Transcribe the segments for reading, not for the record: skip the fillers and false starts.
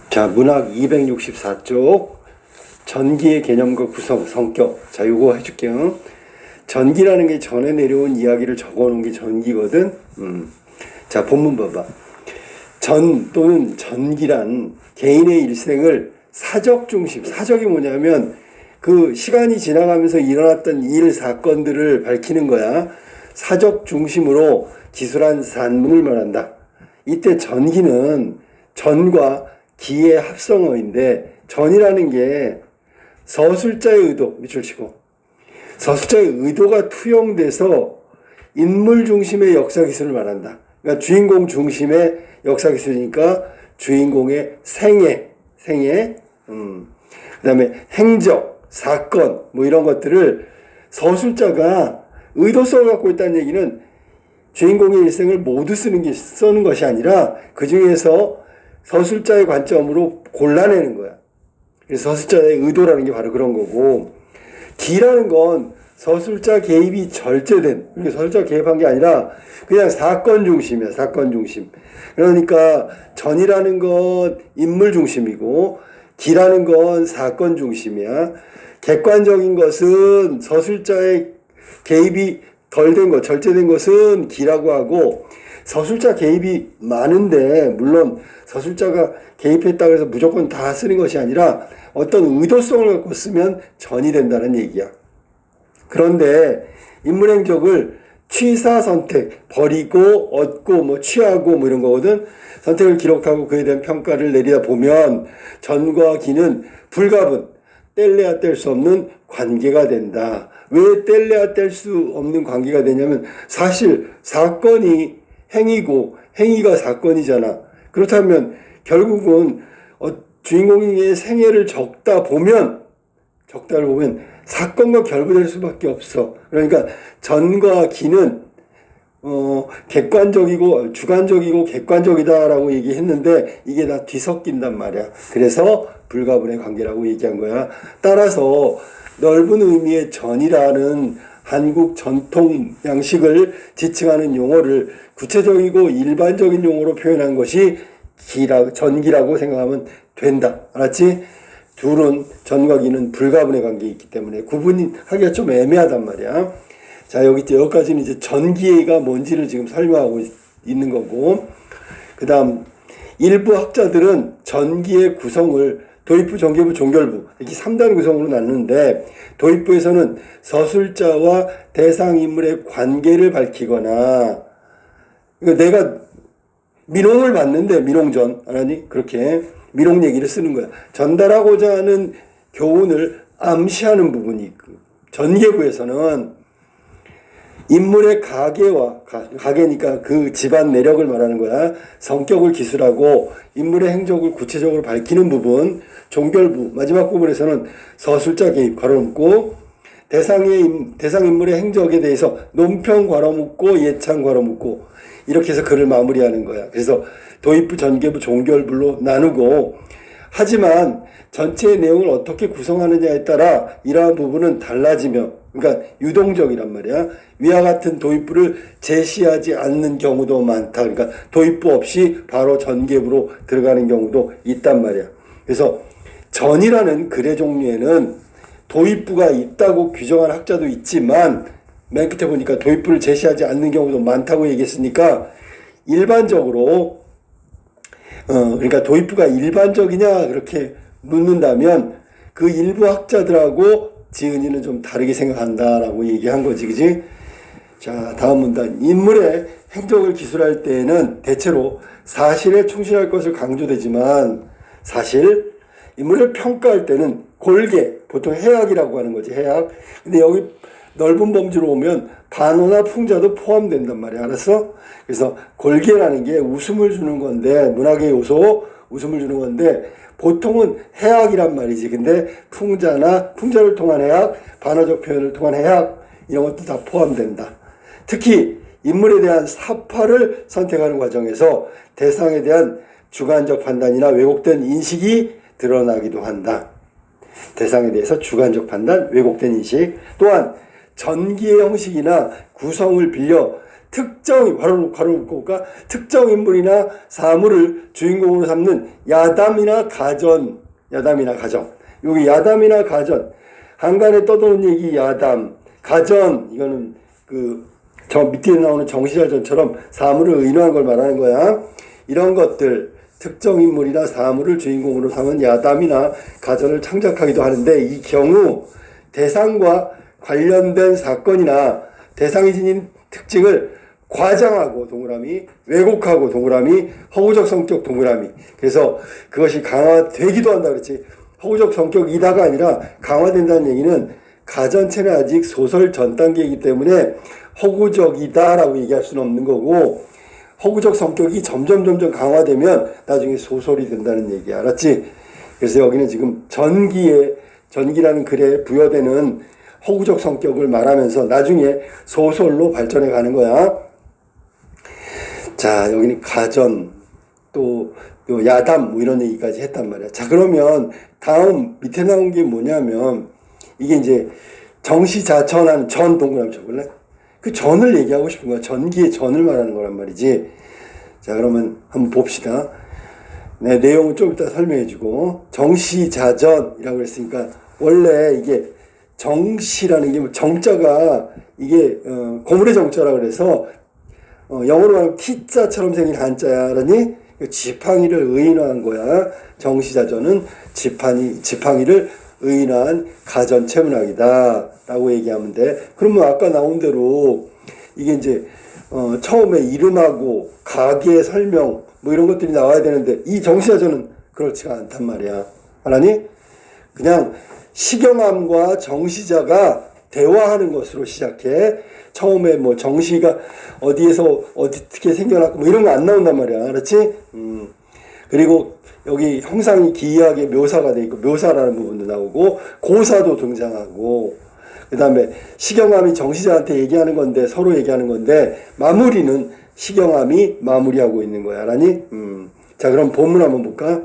자, 문학 264쪽 전기의 개념과 구성, 성격. 자, 요거 해줄게요. 전기라는 게 전에 내려온 이야기를 적어놓은 게 전기거든. 자, 본문 봐봐. 전 또는 전기란 개인의 일생을 사적 중심, 사적이 뭐냐면 그 시간이 지나가면서 일어났던 일, 사건들을 밝히는 거야. 사적 중심으로 기술한 산문을 말한다. 이때 전기는 전과 기의 합성어인데, 전이라는 게 서술자의 의도, 밑줄 치고 서술자의 의도가 투영돼서 인물 중심의 역사기술을 말한다. 그러니까 주인공 중심의 역사기술이니까 주인공의 생애, 그 다음에 행적, 사건 뭐 이런 것들을 서술자가 의도성을 갖고 있다는 얘기는 주인공의 일생을 모두 쓰는 것이 아니라 그 중에서 서술자의 관점으로 골라내는 거야. 그래서 서술자의 의도라는 게 바로 그런 거고, 기라는 건 서술자 개입이 절제된, 그러니까 서술자 개입한 게 아니라 그냥 사건 중심이야, 사건 중심. 그러니까 전이라는 건 인물 중심이고 기라는 건 사건 중심이야. 객관적인 것은 서술자의 개입이 덜 된 것, 절제된 것은 기라고 하고, 서술자 개입이 많은데, 물론 서술자가 개입했다고 해서 무조건 다 쓰는 것이 아니라 어떤 의도성을 갖고 쓰면 전이 된다는 얘기야. 그런데 인물 행적을 취사 선택, 버리고 얻고 뭐 취하고 뭐 이런 거거든. 선택을 기록하고 그에 대한 평가를 내리다 보면 전과 기는 불가분, 뗄래야 뗄 수 없는 관계가 된다. 왜 뗄래야 뗄 수 없는 관계가 되냐면 사실 사건이 행위고 행위가 사건이잖아. 그렇다면 결국은 주인공의 생애를 적다를 보면 사건과 결부될 수밖에 없어. 그러니까 전과 기는 객관적이고 주관적이고 객관적이다라고 얘기했는데 이게 다 뒤섞인단 말이야. 그래서 불가분의 관계라고 얘기한 거야. 따라서 넓은 의미의 전이라는 한국 전통 양식을 지칭하는 용어를 구체적이고 일반적인 용어로 표현한 것이 전기라고 생각하면 된다. 알았지? 둘은, 전과 기는 불가분의 관계에 있기 때문에 구분하기가 좀 애매하단 말이야. 자, 여기까지는 이제 전기가 뭔지를 지금 설명하고 있는 거고, 그 다음 일부 학자들은 전기의 구성을 도입부, 전개부, 종결부 이렇게 3단 구성으로 나누는데, 도입부에서는 서술자와 대상 인물의 관계를 밝히거나, 그러니까 내가 민홍을 봤는데 민홍전 알았니? 그렇게 민홍 얘기를 쓰는 거야. 전달하고자 하는 교훈을 암시하는 부분이 있고, 전개부에서는 인물의 가계니까 그 집안 내력을 말하는 거야. 성격을 기술하고 인물의 행적을 구체적으로 밝히는 부분. 종결부 마지막 부분에서는 서술자 개입 괄호묶고 대상 인물의 행적에 대해서 논평 괄호묶고 예찬 괄호묶고 이렇게 해서 글을 마무리하는 거야. 그래서 도입부, 전개부, 종결부로 나누고, 하지만 전체의 내용을 어떻게 구성하느냐에 따라 이러한 부분은 달라지며, 그러니까 유동적이란 말이야. 위와 같은 도입부를 제시하지 않는 경우도 많다. 그러니까 도입부 없이 바로 전개부로 들어가는 경우도 있단 말이야. 그래서 전이라는 글의 종류에는 도입부가 있다고 규정한 학자도 있지만, 맨 끝에 보니까 도입부를 제시하지 않는 경우도 많다고 얘기했으니까, 일반적으로 그러니까 도입부가 일반적이냐 그렇게 묻는다면 그 일부 학자들하고 지은이는 좀 다르게 생각한다라고 얘기한 거지, 그지? 자, 다음 문단. 인물의 행적을 기술할 때에는 대체로 사실에 충실할 것을 강조되지만, 사실 인물을 평가할 때는 골개, 보통 해악이라고 하는 거지, 해악. 근데 여기 넓은 범주로 오면 반어나 풍자도 포함된단 말이야. 알았어? 그래서 골개라는 게 웃음을 주는 건데, 문학의 요소, 웃음을 주는 건데, 보통은 해악이란 말이지. 근데 풍자를 통한 해악, 반어적 표현을 통한 해악, 이런 것도 다 포함된다. 특히 인물에 대한 사파를 선택하는 과정에서 대상에 대한 주관적 판단이나 왜곡된 인식이 드러나기도 한다. 대상에 대해서 주관적 판단, 왜곡된 인식. 또한 전기의 형식이나 구성을 빌려 특정, 바로 볼까? 특정 인물이나 사물을 주인공으로 삼는 야담이나 가전. 여기 야담이나 가전. 한간에 떠도는 얘기 야담. 가전, 이거는 저 밑에 나오는 정시자전처럼 사물을 의노한 걸 말하는 거야. 이런 것들, 특정 인물이나 사물을 주인공으로 삼은 야담이나 가전을 창작하기도 하는데, 이 경우 대상과 관련된 사건이나 대상이 지닌 특징을 과장하고 동그라미, 왜곡하고 동그라미, 허구적 성격 동그라미. 그래서 그것이 강화되기도 한다 그랬지. 허구적 성격이다가 아니라 강화된다는 얘기는 가전체는 아직 소설 전 단계이기 때문에 허구적이다라고 얘기할 수는 없는 거고, 허구적 성격이 점점 강화되면 나중에 소설이 된다는 얘기 알았지? 그래서 여기는 지금 전기라는 글에 부여되는 허구적 성격을 말하면서 나중에 소설로 발전해 가는 거야. 자, 여기는 가전, 또 야담 뭐 이런 얘기까지 했단 말이야. 자, 그러면 다음 밑에 나온 게 뭐냐면, 이게 이제 정시자천하는 전 동그라미 쳐볼래? 그 전을 얘기하고 싶은 거야. 전기의 전을 말하는 거란 말이지. 자, 그러면 한번 봅시다. 네, 내용은 좀 이따 설명해주고. 정시자전이라고 그랬으니까 원래 이게 정시라는 게 정자가 이게 고물의 정자라 그래서 영어로 말하면 T자처럼 생긴 한자야. 그러니 지팡이를 의인화한 거야. 정시자전은 지팡이를 의인화한 가전체문학이다 라고 얘기하면 돼. 그러면 아까 나온 대로 이게 이제 처음에 이름하고 가게 설명 뭐 이런 것들이 나와야 되는데, 이 정시자전은 그렇지가 않단 말이야. 알았니? 그냥 시경암과 정시자가 대화하는 것으로 시작해. 처음에 뭐 정시가 어디에서 어떻게 생겨났고 뭐 이런 거 안 나온단 말이야. 그렇지? 그리고 여기 형상이 기이하게 묘사가 돼 있고, 묘사라는 부분도 나오고 고사도 등장하고, 그 다음에 시경암이 정시자한테 얘기하는 건데, 서로 얘기하는 건데, 마무리는 시경암이 마무리하고 있는 거야. 알았니? 자, 그럼 본문 한번 볼까?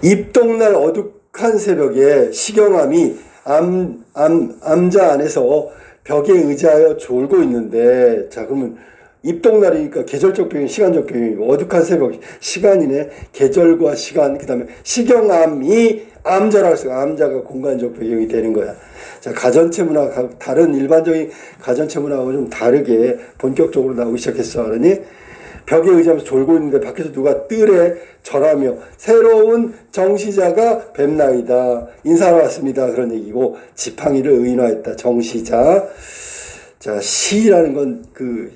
입동날 어둑한 새벽에 시경암이 암자 안에서 벽에 의지하여 졸고 있는데, 자, 그러면 입동날이니까 계절적 표현, 시간적 표현이고, 어둑한 새벽, 시간이네. 계절과 시간, 그 다음에 시경암이 암자라고 해서 암자가 공간적 배경이 되는 거야. 자, 가전체문학, 다른 일반적인 가전체문학하고 좀 다르게 본격적으로 나오기 시작했어. 그러니 벽에 의지하면서 졸고 있는데 밖에서 누가 뜰에 절하며 새로운 정시자가 뵙나이다. 인사하러 왔습니다. 그런 얘기고, 지팡이를 의인화했다. 정시자. 자, 시라는 건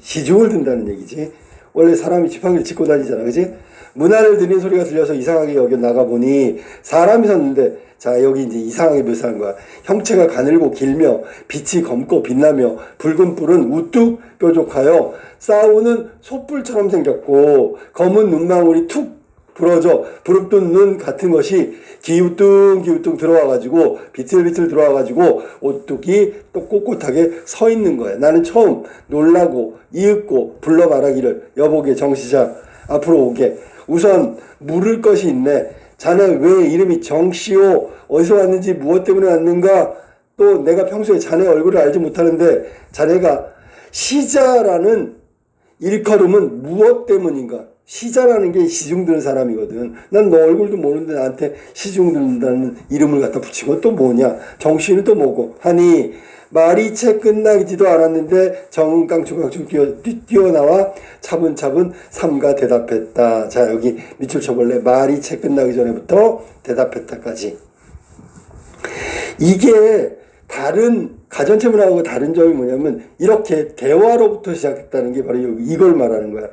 시중을 든다는 얘기지. 원래 사람이 지팡이를 짚고 다니잖아. 그지? 문 안을 들린 소리가 들려서 이상하게 여겨 나가보니 사람이 섰는데, 자, 여기 이제 이상하게 묘사한 거야. 형체가 가늘고 길며 빛이 검고 빛나며 붉은 뿔은 우뚝 뾰족하여 싸우는 솥불처럼 생겼고, 검은 눈망울이 툭 부러져 부릅뜬 눈 같은 것이 기우뚱 들어와가지고 비틀비틀 들어와가지고 오뚝이 또 꼿꼿하게 서 있는 거야. 나는 처음 놀라고 이윽고 불러 말하기를, 여보게 정시자 앞으로 오게. 우선 물을 것이 있네. 자네 왜 이름이 정시오? 어디서 왔는지 무엇 때문에 왔는가? 또 내가 평소에 자네 얼굴을 알지 못하는데 자네가 시자라는 일컬음은 무엇 때문인가? 시자라는 게 시중 드는 사람이거든. 난 너 얼굴도 모르는데 나한테 시중 든다는 이름을 갖다 붙이고 또 뭐냐? 정시는 또 뭐고? 하니 말이 채 끝나지도 않았는데 정깡충깡충 뛰어나와 차분차분 삼가 대답했다. 자, 여기 밑줄 쳐볼래? 말이 채 끝나기 전에부터 대답했다까지. 이게 다른 가전체문학하고 다른 점이 뭐냐면, 이렇게 대화로부터 시작했다는 게 바로 이걸 말하는 거야.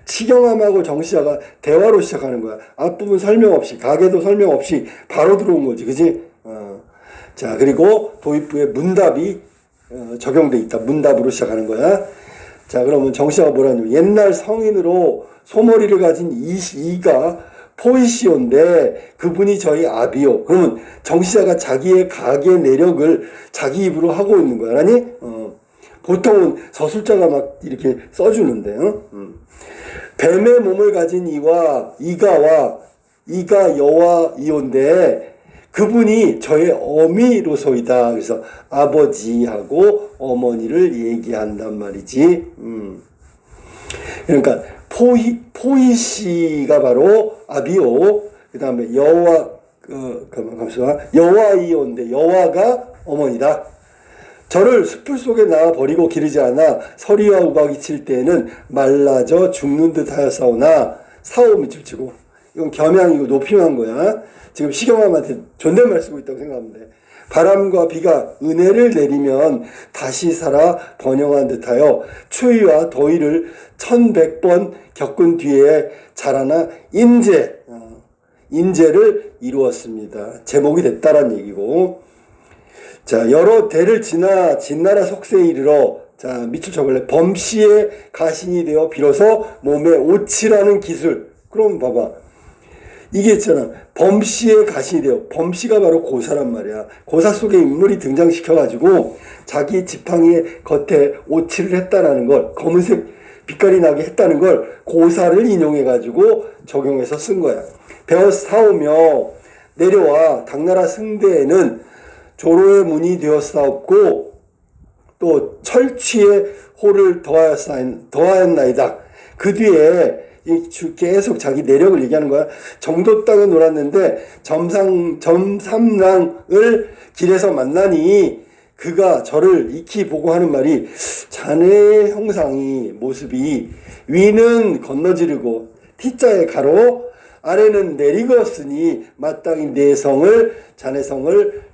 시경암하고 정시자가 대화로 시작하는 거야. 앞부분 설명 없이, 가계도 설명 없이 바로 들어온 거지. 그지? 자, 그리고 도입부에 문답이 적용돼 있다. 문답으로 시작하는 거야. 자, 그러면 정시자가 뭐라냐면, 옛날 성인으로 소머리를 가진 이가 포이시오인데 그분이 저희 아비요. 그러면 정시자가 자기의 가계 내력을 자기 입으로 하고 있는 거야. 아니? 보통은 서술자가 막 이렇게 써주는데, 뱀의 몸을 가진 이가 여와 이온데 그분이 저의 어미로소이다. 그래서 아버지하고 어머니를 얘기한단 말이지. 그러니까 포이시가 바로 아비오, 그 다음에 여와이온데 여와가 어머니다. 저를 숲을 속에 낳아 버리고 기르지 않아 서리와 우박이 칠 때에는 말라져 죽는 듯 하였사오나 사오 밑을 치고, 이건 겸양이고 높임한 거야. 지금 시경함한테 존댓말 쓰고 있다고 생각하면 돼. 바람과 비가 은혜를 내리면 다시 살아 번영한 듯하여 추위와 더위를 1100번 겪은 뒤에 자라나 인재를 이루었습니다. 제목이 됐다란 얘기고. 자, 여러 대를 지나 진나라 속세에 이르러, 자, 밑줄 쳐볼래? 범씨의 가신이 되어 비로소 몸에 오치라는 기술. 그럼 봐봐. 이게 있잖아. 범씨의 가신이 되어. 범씨가 바로 고사란 말이야. 고사 속에 인물이 등장시켜가지고 자기 지팡이의 겉에 오치를 했다라는 걸, 검은색 빛깔이 나게 했다는 걸 고사를 인용해가지고 적용해서 쓴 거야. 배어사오며 내려와 당나라 승대에는 조로의 문이 되었사옵고 또 철취의 호를 더하였나이다. 그 뒤에 계속 자기 내력을 얘기하는 거야. 정도 땅에 놀았는데 점삼랑을 길에서 만나니 그가 저를 익히 보고 하는 말이, 자네의 형상이 모습이 위는 건너지르고 T자의 가로 아래는 내리거었으니 마땅히 내 성을 자네 성을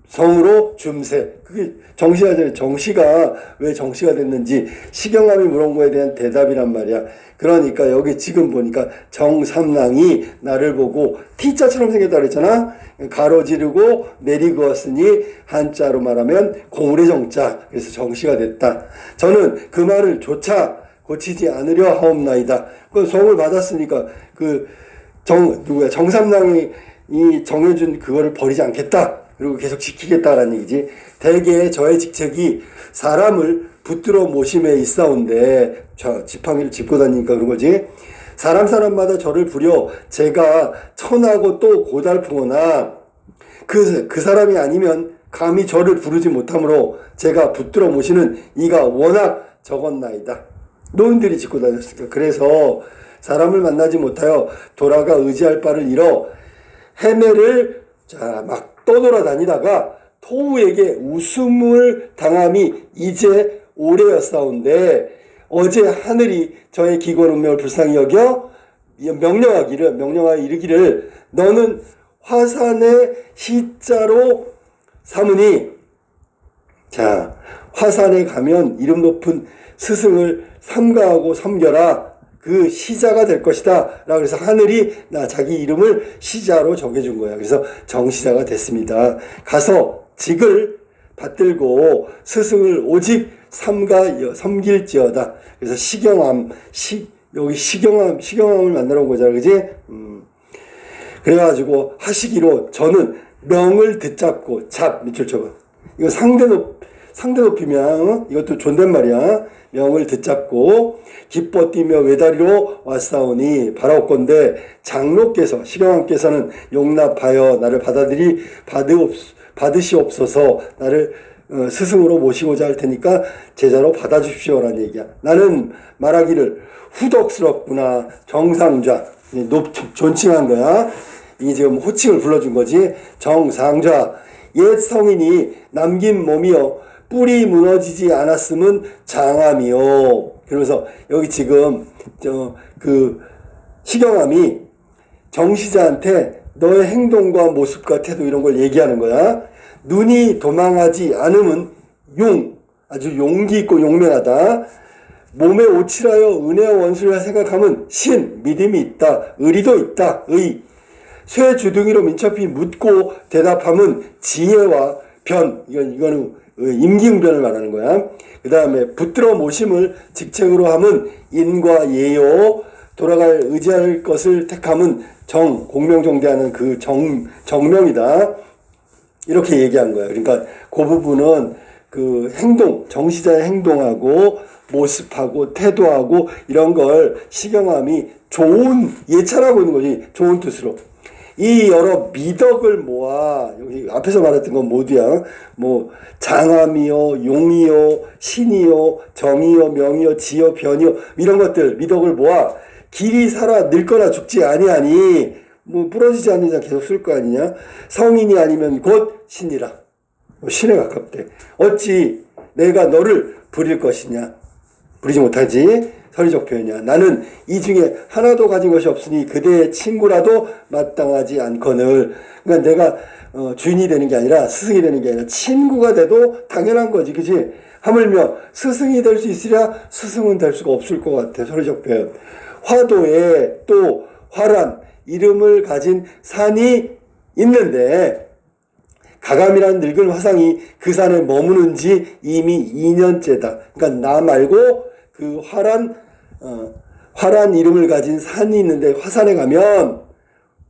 성으로 줌세. 그게 정시하잖아요. 정시가 왜 정시가 됐는지 시경함이 물은 거에 대한 대답이란 말이야. 그러니까 여기 지금 보니까 정삼랑이 나를 보고 T자처럼 생겼다 그랬잖아. 가로지르고 내리그었으니 한자로 말하면 공울의 정자. 그래서 정시가 됐다. 저는 그 말을 조차 고치지 않으려 하옵나이다. 그 성을 받았으니까 정삼랑이 정해준 그거를 버리지 않겠다. 그리고 계속 지키겠다라는 얘기지. 대개 저의 직책이 사람을 붙들어 모심에 있사온데, 지팡이를 짚고 다니니까 그런 거지. 사람마다 저를 부려 제가 천하고 또 고달프거나 그 사람이 아니면 감히 저를 부르지 못하므로 제가 붙들어 모시는 이가 워낙 적었나이다. 노인들이 짚고 다녔으니까. 그래서 사람을 만나지 못하여 돌아가 의지할 바를 잃어 헤매를 막 떠돌아다니다가 토우에게 웃음을 당함이 이제 오래였사온데, 어제 하늘이 저의 기권 운명을 불쌍히 여겨 명령하여 이르기를 너는 화산의 시자로 삼으니, 자, 화산에 가면 이름 높은 스승을 삼가하고 섬겨라. 그 시자가 될 것이다. 라고 해서 하늘이 자기 이름을 시자로 정해준 거야. 그래서 정시자가 됐습니다. 가서 직을 받들고 스승을 오직 섬길지어다. 그래서 여기 시경함을 만나러 온 거잖아. 그지? 그래가지고 하시기로 저는 명을 듣잡고 밑줄 쳐봐. 이거 상대 높이면 이것도 존댓말이야. 명을 듣잡고 기뻐 뛰며 외다리로 왔사오니 바라옵건대 장로께서 시경함께서는 용납하여 나를 받으시옵소서. 나를 스승으로 모시고자 할 테니까 제자로 받아주십시오라는 얘기야. 나는 말하기를 후덕스럽구나. 정상좌. 존칭한 거야. 이게 지금 호칭을 불러준 거지. 정상좌. 옛 성인이 남긴 몸이여 뿔이 무너지지 않았음은 장함이요. 그러면서 여기 지금 시경함이 정시자한테 너의 행동과 모습과 태도 이런 걸 얘기하는 거야. 눈이 도망하지 않음은 아주 용기 있고 용맹하다. 몸에 오칠하여 은혜와 원수를 생각하면 믿음이 있다. 의리도 있다. 쇠 주둥이로 민첩히 묻고 대답하면 지혜와 이거는 임기응변을 말하는 거야. 그 다음에 붙들어 모심을 직책으로 하면 인과 예요. 돌아갈 의지할 것을 택하면 공명정대하는 그 정명이다. 이렇게 얘기한 거야. 그러니까 그 부분은 그 정시자의 행동하고 모습하고 태도하고 이런 걸 시경함이 예찬하고 있는 거지. 좋은 뜻으로. 이 여러 미덕을 모아, 여기 앞에서 말했던 건 모두야. 뭐 장암이요, 용이요, 신이요, 정이요, 명이요, 지요, 변이요, 이런 것들 미덕을 모아 길이 살아 늙거나 죽지 아니하니, 뭐 부러지지 않는 이상 계속 쓸 거 아니냐. 성인이 아니면 곧 신이라. 신에 가깝대. 어찌 내가 너를 부릴 것이냐. 부리지 못하지. 서리적 표현이야. 나는 이 중에 하나도 가진 것이 없으니 그대의 친구라도 마땅하지 않거늘. 그러니까 내가 주인이 되는 게 아니라, 스승이 되는 게 아니라 친구가 돼도 당연한 거지. 그치? 하물며 스승이 될 수 있으랴 스승은 될 수가 없을 것 같아. 서리적 표현. 화도에 또 화란 이름을 가진 산이 있는데, 가감이라는 늙은 화상이 그 산에 머무는 지 이미 2년째다. 그러니까 나 말고 그 화란 이름을 가진 산이 있는데, 화산에 가면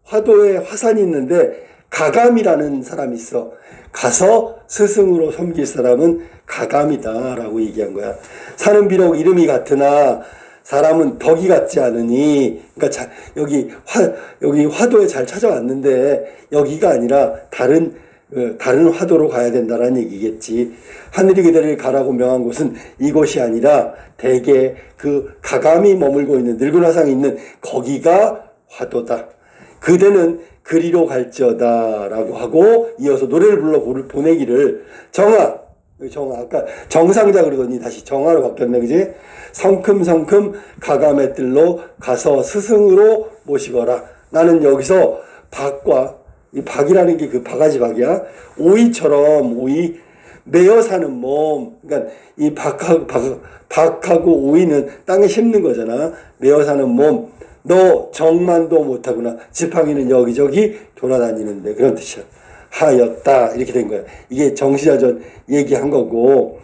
화도에 화산이 있는데 가감이라는 사람이 있어. 가서 스승으로 섬길 사람은 가감이다 라고 얘기한 거야. 산은 비록 이름이 같으나 사람은 덕이 같지 않으니, 그러니까 여기 화도에 잘 찾아왔는데 여기가 아니라 다른 화도로 가야 된다라는 얘기겠지. 하늘이 그대를 가라고 명한 곳은 이곳이 아니라 대개 그 가감이 머물고 있는 늙은 화상이 있는 거기가 화도다. 그대는 그리로 갈지어다 라고 하고 이어서 노래를 불러 보내기를, 정아, 아까 정상자 그러더니 다시 정아로 바뀌었네. 그지? 성큼성큼 가감의 뜰로 가서 스승으로 모시거라. 나는 여기서 박과, 이 박이라는 게 그 바가지 박이야. 오이처럼, 오이 매어 사는 몸. 그러니까 이 박하고 오이는 땅에 심는 거잖아. 매어 사는 몸. 너 정만도 못하구나. 지팡이는 여기저기 돌아다니는데, 그런 뜻이야. 하였다. 이렇게 된 거야. 이게 정시자전 얘기한 거고,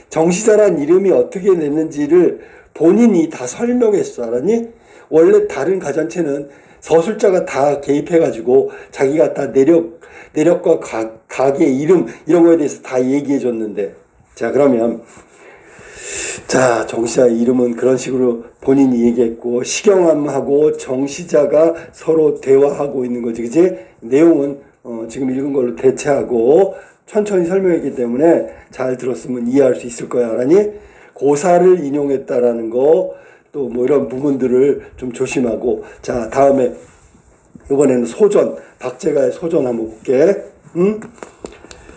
정시자란 이름이 어떻게 냈는지를 본인이 다 설명했어. 알았니? 원래 다른 가전체는 서술자가 다 개입해가지고 자기가 다 내력과 각의 이름 이런 거에 대해서 다 얘기해 줬는데, 자 그러면 자 정시자 이름은 그런 식으로 본인이 얘기했고, 시경암하고 정시자가 서로 대화하고 있는 거지. 그치? 내용은 지금 읽은 걸로 대체하고 천천히 설명했기 때문에 잘 들었으면 이해할 수 있을 거야. 알았니? 고사를 인용했다라는 거, 또 뭐 이런 부분들을 좀 조심하고. 자 다음에 이번에는 소전, 박제가의 소전 한번 볼게.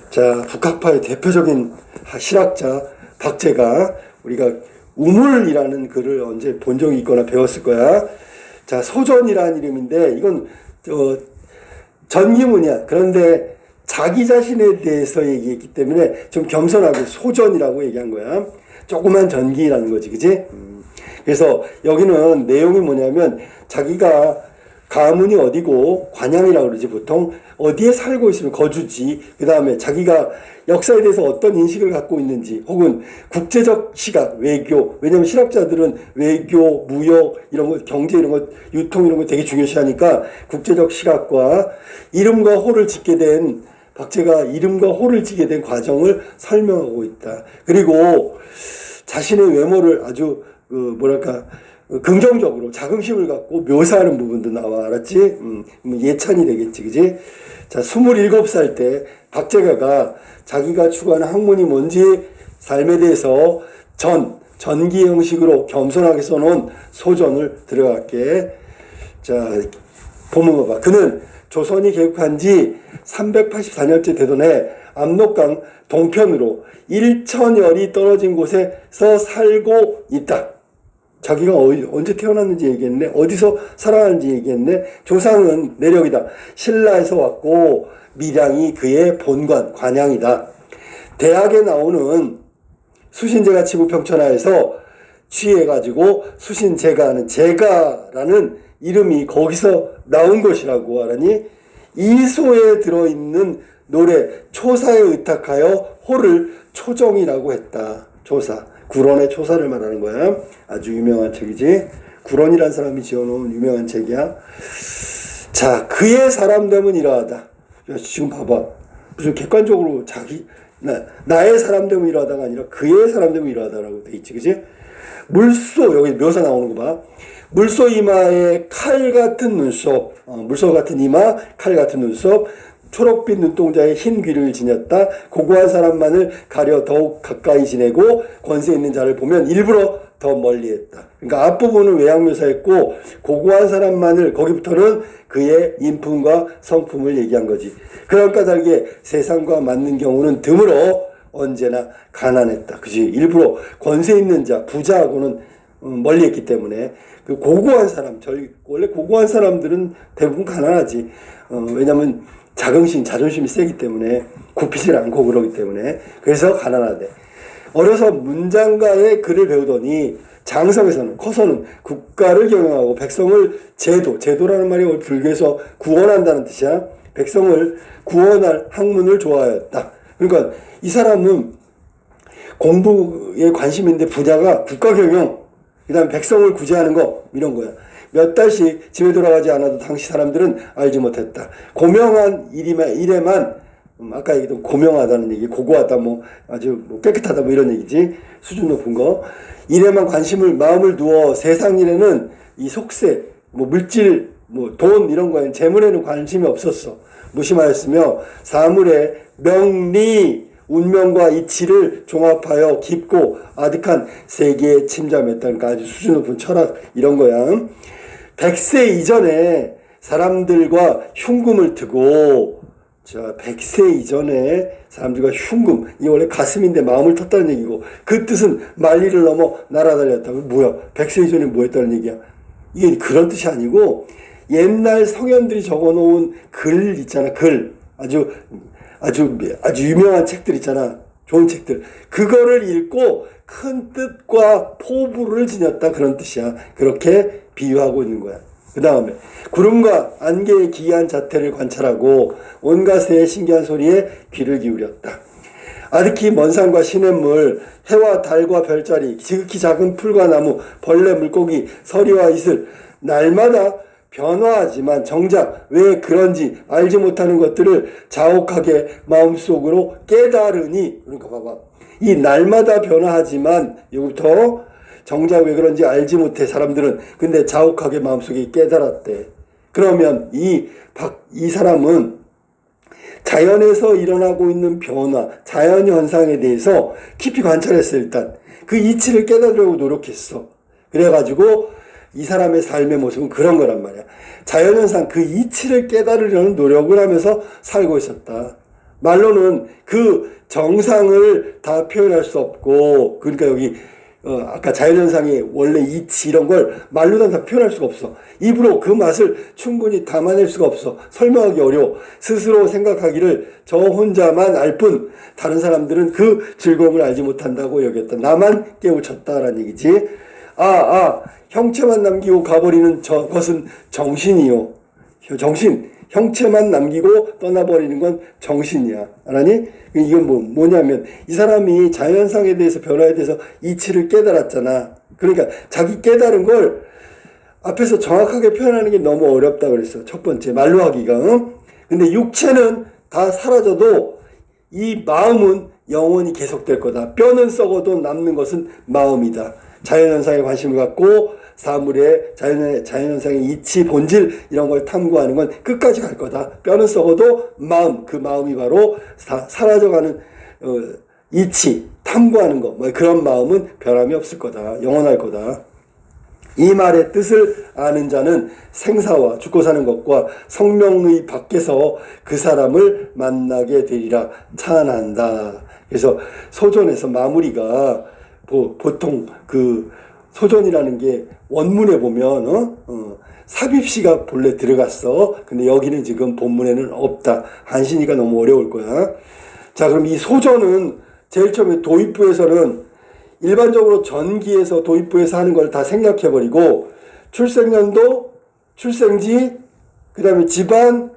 자 북학파의 대표적인 실학자 박제가, 우리가 우물이라는 글을 언제 본 적이 있거나 배웠을 거야. 자 소전이라는 이름인데 이건 전기문이야. 그런데 자기 자신에 대해서 얘기했기 때문에 좀 겸손하게 소전이라고 얘기한 거야. 조그만 전기라는 거지. 그치? 그래서 여기는 내용이 뭐냐면, 자기가 가문이 어디고, 관양이라고 그러지 보통, 어디에 살고 있으면 거주지, 그 다음에 자기가 역사에 대해서 어떤 인식을 갖고 있는지, 혹은 국제적 시각, 외교, 왜냐면 실학자들은 외교, 무역 이런 거, 경제 이런 거, 유통 이런 거 되게 중요시하니까 국제적 시각과 이름과 호를 짓게 된, 박제가 이름과 호를 짓게 된 과정을 설명하고 있다. 그리고 자신의 외모를 아주 긍정적으로 자긍심을 갖고 묘사하는 부분도 나와. 알았지? 예찬이 되겠지. 그지? 자 27살 때 박제가가 자기가 추구하는 학문이 뭔지, 삶에 대해서 전기 형식으로 겸손하게 써놓은 소전을 들어갈게. 자 보면 봐봐. 그는 조선이 개국한 지 384년째 되던 해 압록강 동편으로 1000열이 떨어진 곳에서 살고 있다. 자기가 언제 태어났는지 얘기했네. 어디서 살아가는지 얘기했네. 조상은 내력이다. 신라에서 왔고 밀양이 그의 본관, 관양이다. 대학에 나오는 수신제가 치부 평천하에서 취해가지고 수신제가는 제가라는 이름이 거기서 나온 것이라고. 알았니? 이소에 들어있는 노래 초사에 의탁하여 호를 초정이라고 했다. 초사, 구론의 초사를 말하는 거야. 아주 유명한 책이지. 구론이란 사람이 지어놓은 유명한 책이야. 자 그의 사람됨은 이러하다. 지금 봐봐, 무슨 객관적으로 나의 사람됨은 이러하다가 아니라 그의 사람됨은 이러하다라고 돼 있지. 그지? 물소, 여기 묘사 나오는 거 봐. 물소 이마에 칼 같은 눈썹, 물소 같은 이마, 칼 같은 눈썹, 초록빛 눈동자에 흰 귀를 지녔다. 고고한 사람만을 가려 더욱 가까이 지내고 권세 있는 자를 보면 일부러 더 멀리했다. 그러니까 앞부분은 외양묘사했고 고고한 사람만을, 거기부터는 그의 인품과 성품을 얘기한 거지. 그런 까닭에 세상과 맞는 경우는 드물어 언제나 가난했다. 그지? 일부러 권세 있는 자, 부자하고는 멀리했기 때문에. 그 고고한 사람, 원래 고고한 사람들은 대부분 가난하지. 왜냐면 자존심이 세기 때문에, 굽히질 않고 그러기 때문에. 그래서 가난하대. 어려서 문장가의 글을 배우더니 장성에서는, 커서는 국가를 경영하고 백성을 제도라는 말이 불교에서 구원한다는 뜻이야. 백성을 구원할 학문을 좋아하였다. 그러니까 이 사람은 공부에 관심인데 분야가 국가 경영, 그 다음에 백성을 구제하는 거, 이런 거야. 몇 달씩 집에 돌아가지 않아도 당시 사람들은 알지 못했다. 고명한 일에만, 아까 얘기했던 고명하다는 얘기, 고고하다, 아주 깨끗하다, 이런 얘기지. 수준 높은 거. 일에만 마음을 두어 세상 일에는 이 속세, 물질, 돈, 이런 거에는, 재물에는 관심이 없었어. 무심하였으며, 사물의 명리, 운명과 이치를 종합하여 깊고 아득한 세계에 침잠했다. 그러니까 아주 수준 높은 철학, 이런 거야. 100세 이전에 사람들과 흉금을 트고, 100세 이전에 사람들과 흉금, 이게 원래 가슴인데 마음을 텄다는 얘기고, 그 뜻은 만리를 넘어 날아다녔다. 뭐야? 100세 이전에 뭐 했다는 얘기야? 이게 그런 뜻이 아니고, 옛날 성현들이 적어놓은 글 있잖아, 글. 아주 유명한 책들 있잖아. 좋은 책들. 그거를 읽고 큰 뜻과 포부를 지녔다. 그런 뜻이야. 그렇게 비유하고 있는 거야. 그 다음에 구름과 안개의 기이한 자태를 관찰하고 온갖 새의 신기한 소리에 귀를 기울였다. 아득히 먼 산과 시냇물, 해와 달과 별자리, 지극히 작은 풀과 나무, 벌레, 물고기, 서리와 이슬, 날마다 변화하지만 정작 왜 그런지 알지 못하는 것들을 자욱하게 마음속으로 깨달으니, 그러니까 봐봐. 이 날마다 변화하지만, 여기부터 정작 왜 그런지 알지 못해 사람들은. 근데 자욱하게 마음속에 깨달았대. 그러면 이 사람은 자연에서 일어나고 있는 변화, 자연 현상에 대해서 깊이 관찰했어. 일단 그 이치를 깨달으려고 노력했어. 그래가지고 이 사람의 삶의 모습은 그런 거란 말이야. 자연현상 그 이치를 깨달으려는 노력을 하면서 살고 있었다. 말로는 그 정상을 다 표현할 수 없고, 그러니까 여기 아까 자연현상의 원래 이치 이런 걸 말로는 다 표현할 수가 없어. 입으로 그 맛을 충분히 담아낼 수가 없어. 설명하기 어려워. 스스로 생각하기를 저 혼자만 알 뿐 다른 사람들은 그 즐거움을 알지 못한다고 여겼다. 나만 깨우쳤다라는 얘기지. 형체만 남기고 가버리는 것은 정신이요. 형체만 남기고 떠나버리는 건 정신이야. 알았니? 이건 뭐냐면 이 사람이 자연상에 대해서, 변화에 대해서 이치를 깨달았잖아. 그러니까 자기 깨달은 걸 앞에서 정확하게 표현하는 게 너무 어렵다 그랬어. 첫 번째, 말로 하기가. 근데 육체는 다 사라져도 이 마음은 영원히 계속될 거다. 뼈는 썩어도 남는 것은 마음이다. 자연현상에 관심을 갖고 사물의 자연현상의 이치, 본질 이런 걸 탐구하는 건 끝까지 갈 거다. 뼈는 썩어도 그 마음이 바로 사라져가는 이치, 탐구하는 거, 그런 마음은 변함이 없을 거다. 영원할 거다. 이 말의 뜻을 아는 자는 생사와 죽고 사는 것과 성명의 밖에서 그 사람을 만나게 되리라 찬한다. 그래서 소전에서 마무리가 보통 그 소전이라는 게 원문에 보면 삽입시가 본래 들어갔어. 근데 여기는 지금 본문에는 없다. 한신이가 너무 어려울 거야. 자, 그럼 이 소전은 제일 처음에 도입부에서는 일반적으로 전기에서 도입부에서 하는 걸 다 생략해버리고 출생년도, 출생지, 그 다음에 집안,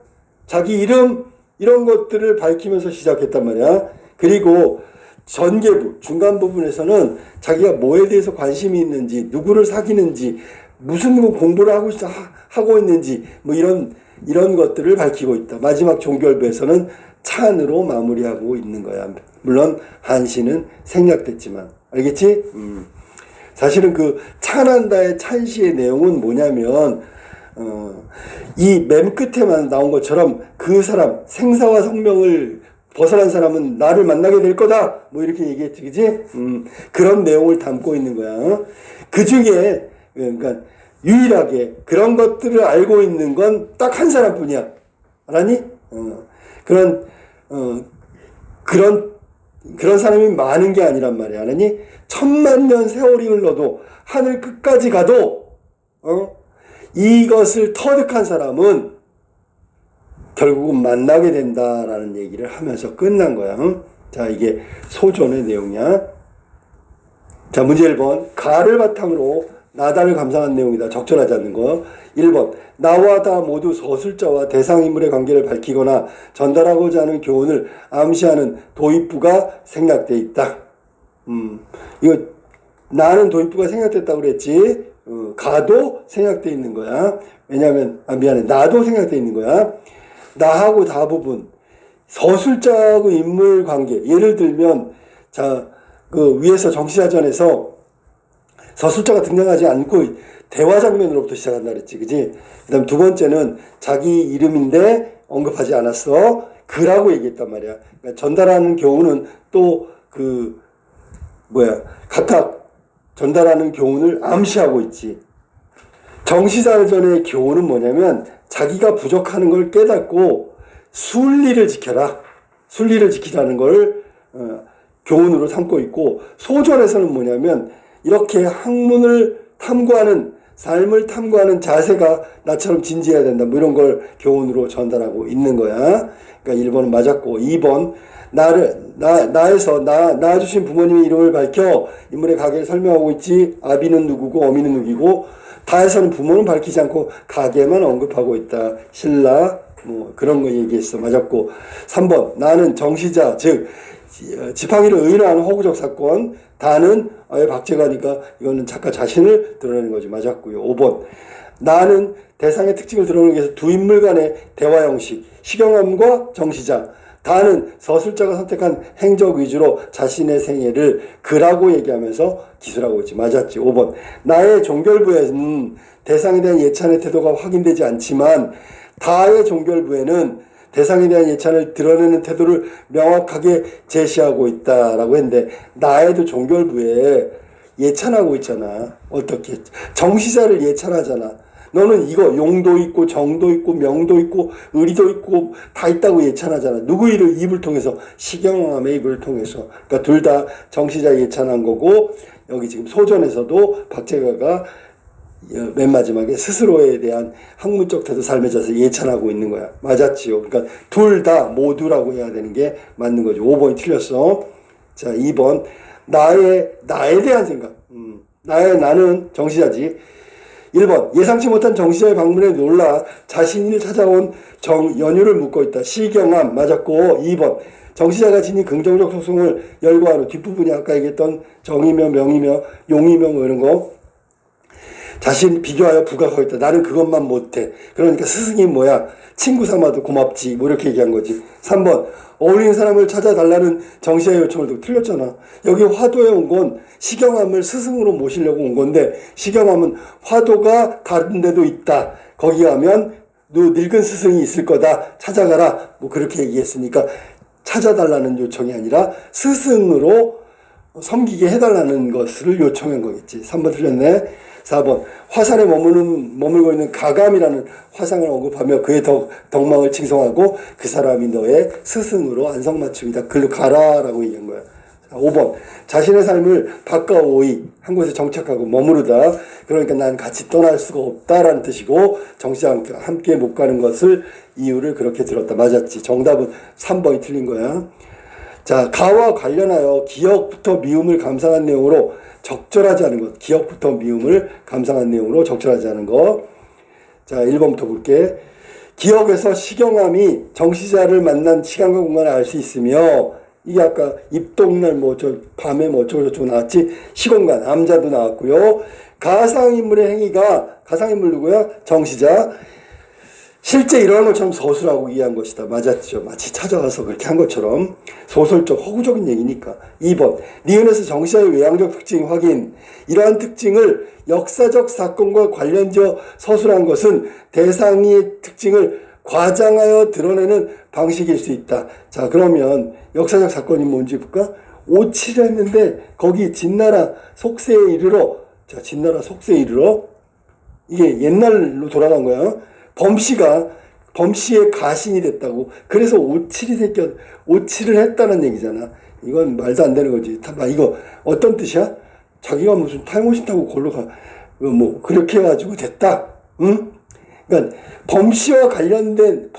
자기 이름 이런 것들을 밝히면서 시작했단 말이야. 그리고 전개부, 중간 부분에서는 자기가 뭐에 대해서 관심이 있는지, 누구를 사귀는지, 무슨 공부를 하고 있는지, 이런 것들을 밝히고 있다. 마지막 종결부에서는 찬으로 마무리하고 있는 거야. 물론 한시는 생략됐지만. 알겠지? 사실은 그 찬한다의 찬시의 내용은 뭐냐면 이 맨 끝에만 나온 것처럼 그 사람 생사와 성명을 벗어난 사람은 나를 만나게 될 거다 뭐 이렇게 얘기했지, 그지? 그런 내용을 담고 있는 거야. 그 중에 그러니까 유일하게 그런 것들을 알고 있는 건 딱 한 사람뿐이야. 알았니? 그런 사람이 많은 게 아니란 말이야. 알았니? 1000만 년 세월이 흘러도 하늘 끝까지 가도 이것을 터득한 사람은 결국은 만나게 된다라는 얘기를 하면서 끝난 거야. 자, 이게 소존의 내용이야. 자, 문제 1번. 가를 바탕으로 나다를 감상한 내용이다. 적절하지 않는 거. 1번. 나와 다 모두 서술자와 대상인물의 관계를 밝히거나 전달하고자 하는 교훈을 암시하는 도입부가 생략되어 있다. 이거 나는 도입부가 생략됐다고 그랬지. 가도 생략되어 있는 거야. 왜냐하면 미안해. 나도 생략되어 있는 거야. 나하고 다 부분 서술자하고 인물 관계. 예를 들면 자, 그 위에서 정시사전에서 서술자가 등장하지 않고 대화 장면으로부터 시작한다 그랬지, 그지? 그다음 두 번째는 자기 이름인데 언급하지 않았어. 그라고 얘기했단 말이야. 그러니까 전달하는 교훈은 또 각각 전달하는 교훈을 암시하고 있지. 정시사전의 교훈은 뭐냐면 자기가 부족하는 걸 깨닫고 순리를 지켜라. 순리를 지키라는 걸 교훈으로 삼고 있고, 소전에서는 뭐냐면 이렇게 학문을 탐구하는, 삶을 탐구하는 자세가 나처럼 진지해야 된다. 뭐 이런 걸 교훈으로 전달하고 있는 거야. 그러니까 1번은 맞았고, 2번 낳아주신 부모님의 이름을 밝혀 인물의 가계를 설명하고 있지. 아비는 누구고 어미는 누구고, 다에서는 부모는 밝히지 않고 가계만 언급하고 있다. 신라 뭐 그런 거 얘기했어. 맞았고. 3번. 나는 정시자, 즉 지팡이를 의뢰하는 허구적 사건. 다는 박제가니까 이거는 작가 자신을 드러내는 거지. 맞았고요. 5번. 나는 대상의 특징을 드러내기 위해서 두 인물 간의 대화 형식, 시경함과 정시자. 다는 서술자가 선택한 행적 위주로 자신의 생애를 그라고 얘기하면서 기술하고 있지. 맞았지. 5번. 나의 종결부에는 대상에 대한 예찬의 태도가 확인되지 않지만 다의 종결부에는 대상에 대한 예찬을 드러내는 태도를 명확하게 제시하고 있다라고 했는데, 나에도 종결부에 예찬하고 있잖아. 어떻게? 정시자를 예찬하잖아. 너는 이거 용도 있고 정도 있고 명도 있고 의리도 있고 다 있다고 예찬하잖아. 누구 입을 통해서? 시경함의 입을 통해서. 그러니까 둘 다 정시자 예찬한 거고, 여기 지금 소전에서도 박제가가 맨 마지막에 스스로에 대한 학문적 태도, 삶의 자세 예찬하고 있는 거야. 맞았지요. 그러니까 둘 다 모두라고 해야 되는 게 맞는 거죠. 5번이 틀렸어. 자, 2번. 나에 대한 생각. 나는 정시자지. 1번. 예상치 못한 정시자의 방문에 놀라 자신을 찾아온 연유를 묻고 있다. 시경함. 맞았고. 2번. 정시자가 지닌 긍정적 속성을 열거하는 뒷부분이 아까 얘기했던 정이며 명이며 용이며 뭐 이런 거. 자신 비교하여 부각하고 있다. 나는 그것만 못해. 그러니까 스승이 뭐야? 친구 삼아도 고맙지. 뭐 이렇게 얘기한 거지. 3번. 어울리는 사람을 찾아달라는 정시자의 요청을 듣고 틀렸잖아. 여기 화도에 온 건 시경함을 스승으로 모시려고 온 건데, 시경함은 화도가 다른 데도 있다. 거기 가면 너 늙은 스승이 있을 거다. 찾아가라. 뭐 그렇게 얘기했으니까 찾아달라는 요청이 아니라 스승으로 섬기게 해달라는 것을 요청한 거겠지. 3번 틀렸네. 4번. 화산에 머물고 있는 가감이라는 화상을 언급하며 그의 덕망을 칭송하고 그 사람이 너의 스승으로 안성맞춤이다. 글로 가라라고 얘기한 거야. 5번. 자신의 삶을 바꿔오이 한 곳에 정착하고 머무르다. 그러니까 난 같이 떠날 수가 없다라는 뜻이고, 정시자와 함께 못 가는 것을 이유를 그렇게 들었다. 맞았지. 정답은 3번이 틀린 거야. 자, 가와 관련하여 기억부터 미움을 감상한 내용으로 적절하지 않은 것. 기억부터 미움을 감상한 내용으로 적절하지 않은 것. 자, 1번부터 볼게. 기억에서 시경함이 정시자를 만난 시간과 공간을 알 수 있으며, 이게 아까 입동날 밤에 어쩌고저쩌고 나왔지. 시공간, 암자도 나왔고요. 가상인물의 행위가, 가상인물 누구야? 정시자. 실제 일어난 것처럼 서술하고 이해한 것이다. 맞았죠. 마치 찾아와서 그렇게 한 것처럼 소설적 허구적인 얘기니까. 2번 니은에서 정시와의 외향적 특징 확인. 이러한 특징을 역사적 사건과 관련지어 서술한 것은 대상의 특징을 과장하여 드러내는 방식일 수 있다. 자, 그러면 역사적 사건이 뭔지 볼까? 57 했는데 거기 진나라 속세에 이르러, 자, 진나라 속세에 이르러, 이게 옛날로 돌아간 거야. 범씨의 가신이 됐다고. 그래서 57을 했다는 얘기잖아. 이건 말도 안 되는 거지. 이거 어떤 뜻이야? 자기가 무슨 타임머신 타고 걸로 뭐 그렇게 해가지고 됐다. 응? 그러니까 범씨와 관련된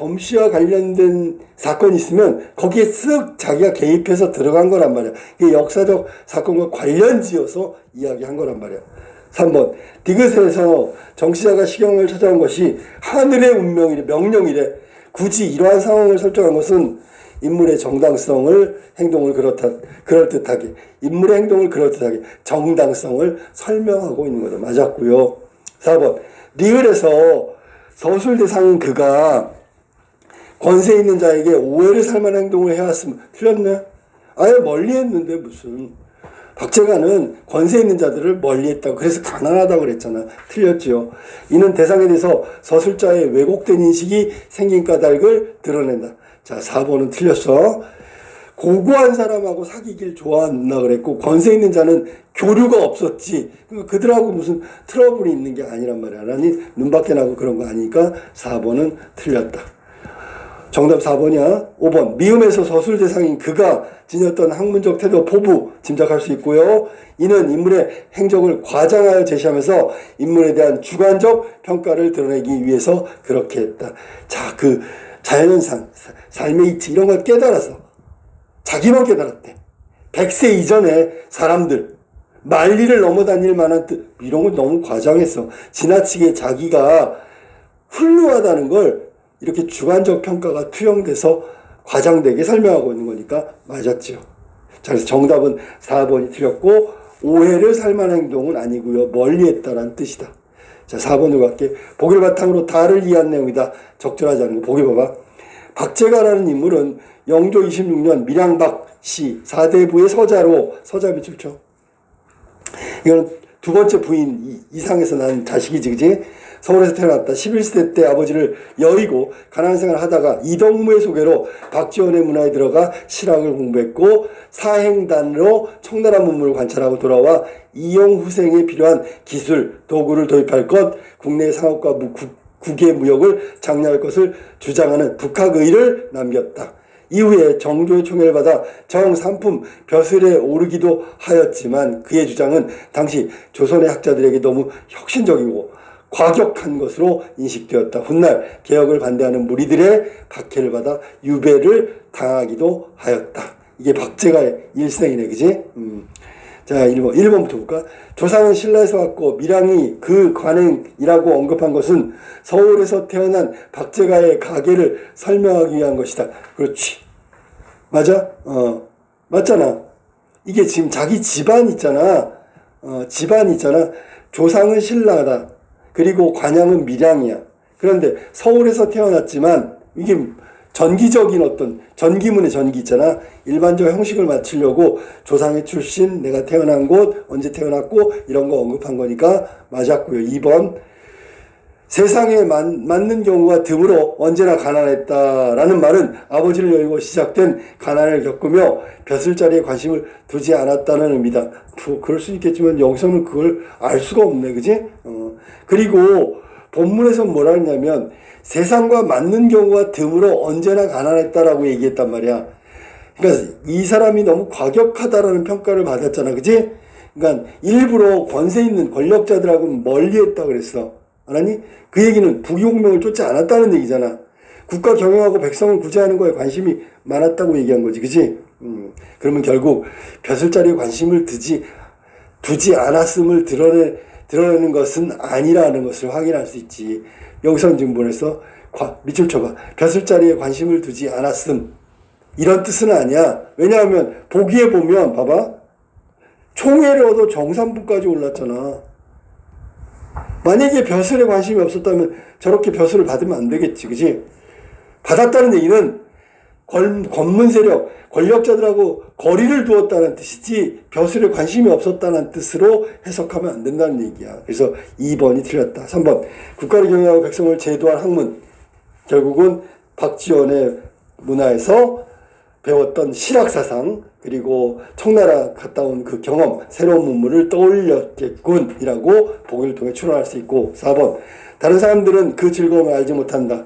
사건이 있으면 거기에 쓱 자기가 개입해서 들어간 거란 말이야. 이게 역사적 사건과 관련지어서 이야기한 거란 말이야. 3번 디귿에서 정치자가 시경을 찾아온 것이 하늘의 운명이래, 명령이래. 굳이 이러한 상황을 설정한 것은 인물의 정당성을, 행동을 그럴듯하게, 인물의 행동을 그럴듯하게 정당성을 설명하고 있는 거다. 맞았고요. 4번 리을에서 서술 대상인 그가 권세 있는 자에게 오해를 살 만한 행동을 해왔으면 틀렸네. 아예 멀리 했는데 무슨. 박제가는 권세 있는 자들을 멀리했다고, 그래서 가난하다고 그랬잖아. 틀렸지요. 이는 대상에 대해서 서술자의 왜곡된 인식이 생긴 까닭을 드러낸다. 자, 4번은 틀렸어. 고고한 사람하고 사귀길 좋아한다 그랬고, 권세 있는 자는 교류가 없었지. 그들하고 무슨 트러블이 있는 게 아니란 말이야. 아니, 눈밖에 나고 그런 거 아니니까 4번은 틀렸다. 정답 4번이야. 5번 미음에서 서술 대상인 그가 지녔던 학문적 태도 포부 짐작할 수 있고요. 이는 인물의 행적을 과장하여 제시하면서 인물에 대한 주관적 평가를 드러내기 위해서 그렇게 했다. 자, 그 자연현상, 삶의 이치 이런 걸 깨달아서 자기만 깨달았대. 100세 이전에 사람들 만리를 넘어다닐 만한 이런 건 너무 과장했어. 지나치게 자기가 훌륭하다는 걸 이렇게 주관적 평가가 투영돼서 과장되게 설명하고 있는 거니까 맞았죠. 자, 그래서 정답은 4번이 틀렸고, 오해를 살 만한 행동은 아니고요. 멀리했다라는 뜻이다. 자, 4번으로 갈게. 보기를 바탕으로 다를 이해한 내용이다. 적절하지 않은 거. 보기 봐봐. 박제가라는 인물은 영조 26년 밀양박씨 4대부의 서자 밑줄 쳐. 이건 두 번째 부인 이상에서 난 자식이지, 그지? 서울에서 태어났다. 11세 때 아버지를 여의고 가난한 생활을 하다가 이덕무의 소개로 박지원의 문화에 들어가 실학을 공부했고, 사행단으로 청나라 문물을 관찰하고 돌아와 이용후생에 필요한 기술, 도구를 도입할 것, 국내 상업과 국외 무역을 장려할 것을 주장하는 북학의를 남겼다. 이후에 정조의 총애를 받아 정삼품 벼슬에 오르기도 하였지만 그의 주장은 당시 조선의 학자들에게 너무 혁신적이고 과격한 것으로 인식되었다. 훗날 개혁을 반대하는 무리들의 박해를 받아 유배를 당하기도 하였다. 이게 박제가의 일생이네, 그지? 자, 1번부터 볼까? 조상은 신라에서 왔고 밀양이 그 관행이라고 언급한 것은 서울에서 태어난 박제가의 가계를 설명하기 위한 것이다. 그렇지. 맞아? 맞잖아. 이게 지금 자기 집안 있잖아. 조상은 신라다. 그리고 관양은 밀양이야. 그런데 서울에서 태어났지만 이게 전기적인 어떤 전기문의 전기 있잖아. 일반적 형식을 맞추려고 조상의 출신, 내가 태어난 곳, 언제 태어났고 이런 거 언급한 거니까 맞았고요. 2번 세상에 맞는 경우가 드물어 언제나 가난했다라는 말은 아버지를 여의고 시작된 가난을 겪으며 벼슬자리에 관심을 두지 않았다는 의미다. 그럴 수 있겠지만 여기서는 그걸 알 수가 없네, 그지? 그리고 본문에서 뭐라 했냐면 세상과 맞는 경우가 드물어 언제나 가난했다라고 얘기했단 말이야. 그러니까 이 사람이 너무 과격하다라는 평가를 받았잖아, 그지? 그러니까 일부러 권세 있는 권력자들하고는 멀리했다 그랬어. 알았니? 그 얘기는 부귀공명을 쫓지 않았다는 얘기잖아. 국가 경영하고 백성을 구제하는 거에 관심이 많았다고 얘기한 거지, 그지? 그러면 결국 벼슬자리에 관심을 두지 않았음을 드러내는 것은 아니라는 것을 확인할 수 있지. 여기서는 지금 뭐랬어? 밑줄 쳐봐. 벼슬자리에 관심을 두지 않았음. 이런 뜻은 아니야. 왜냐하면 보기에 보면 봐봐. 총애를 얻어 정삼부까지 올랐잖아. 만약에 벼슬에 관심이 없었다면 저렇게 벼슬을 받으면 안 되겠지, 그지? 받았다는 얘기는 권문 세력, 권력자들하고 거리를 두었다는 뜻이지 벼슬에 관심이 없었다는 뜻으로 해석하면 안 된다는 얘기야. 그래서 2번이 틀렸다. 3번, 국가를 경영하고 백성을 제도할 학문. 결국은 박지원의 문화에서 배웠던 실학사상, 그리고 청나라 갔다 온 그 경험, 새로운 문물을 떠올렸겠군이라고 보기를 통해 추론할 수 있고, 4번, 다른 사람들은 그 즐거움을 알지 못한다.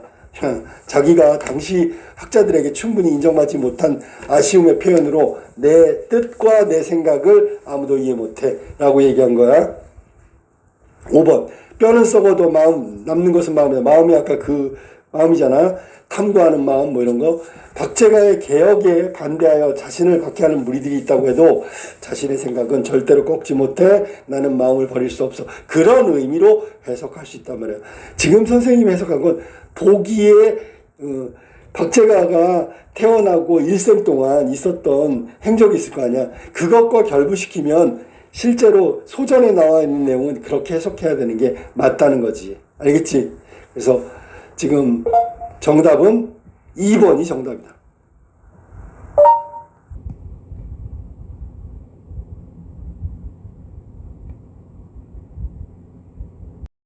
자기가 당시 학자들에게 충분히 인정받지 못한 아쉬움의 표현으로 내 뜻과 내 생각을 아무도 이해 못해 라고 얘기한 거야. 5번, 뼈는 썩어도 마음, 남는 것은 마음이다. 마음이 아까 그 마음이잖아. 탐구하는 마음, 뭐 이런 거. 박제가의 개혁에 반대하여 자신을 박해하는 무리들이 있다고 해도 자신의 생각은 절대로 꺾지 못해. 나는 마음을 버릴 수 없어. 그런 의미로 해석할 수 있단 말이야. 지금 선생님이 해석한 건 보기에 박제가가 태어나고 일생 동안 있었던 행적이 있을 거 아니야. 그것과 결부시키면 실제로 소전에 나와 있는 내용은 그렇게 해석해야 되는 게 맞다는 거지. 알겠지? 그래서 지금 정답은 2번이 정답이다.